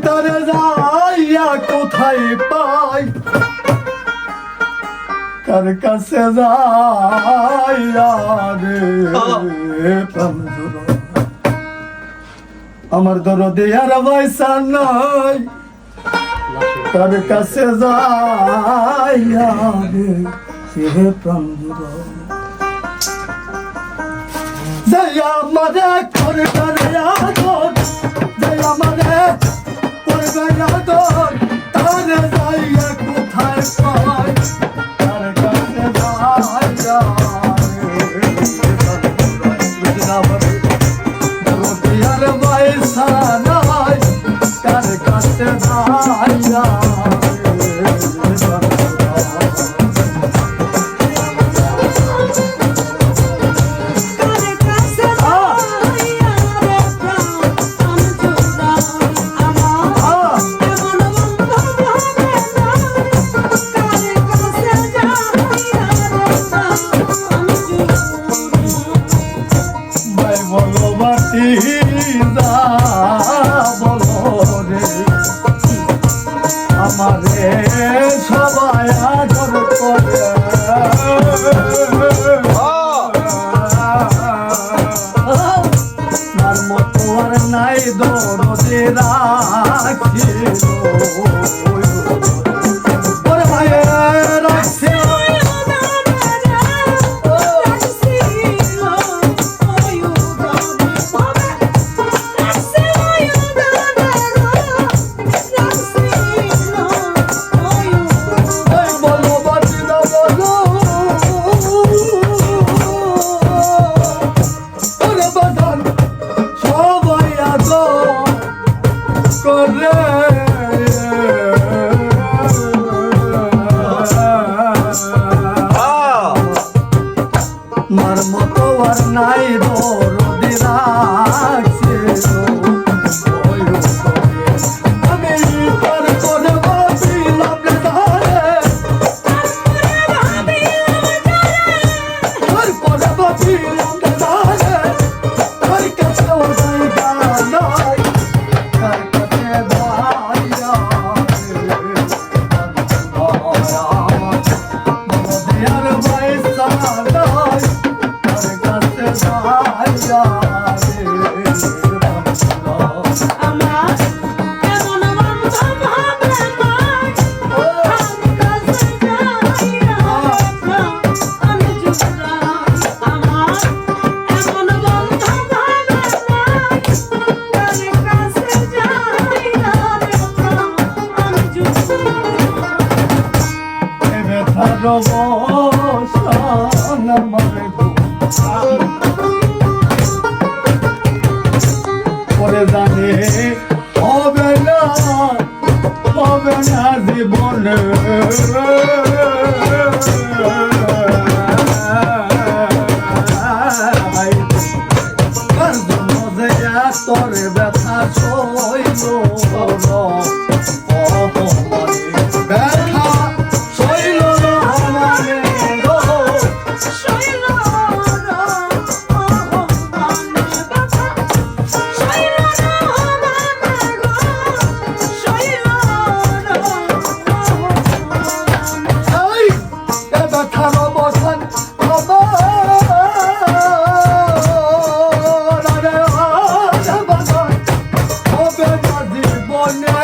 তারে যাইয়া কোথায় পাই কার কাছে যাইয়া রে প্রাণজোড়া আমার দরদে আর পয়সা নাই কার কাছে যাইয়া রে প্রাণজোড়া যাইয়া আমারে করবে আদর যাইয়া আমারে করবে আদর তারে যাইয়া কোথায় পাই কার কাছে যাইয়া আর পয়সা নাই কার কাছে যাইয়া আমারে সবাই আদর করে তার মতো আর নাই দরদে রাখিল ওরে ভাই রাখছিল মার মতো আর নাই দরদে রাখছিল আমি তার করে ভাবিলাম রে তারে তারপরে ভাবিলাম রে তারে তার কাছে ও জায়গা নাই তার কাছে যাইয়া আর পয়সা নাই পরে জানে হবে না জীবনে তোর ব্যথা সইল ব্যথা সইল ব্যথার অবসান হবে না জীবনে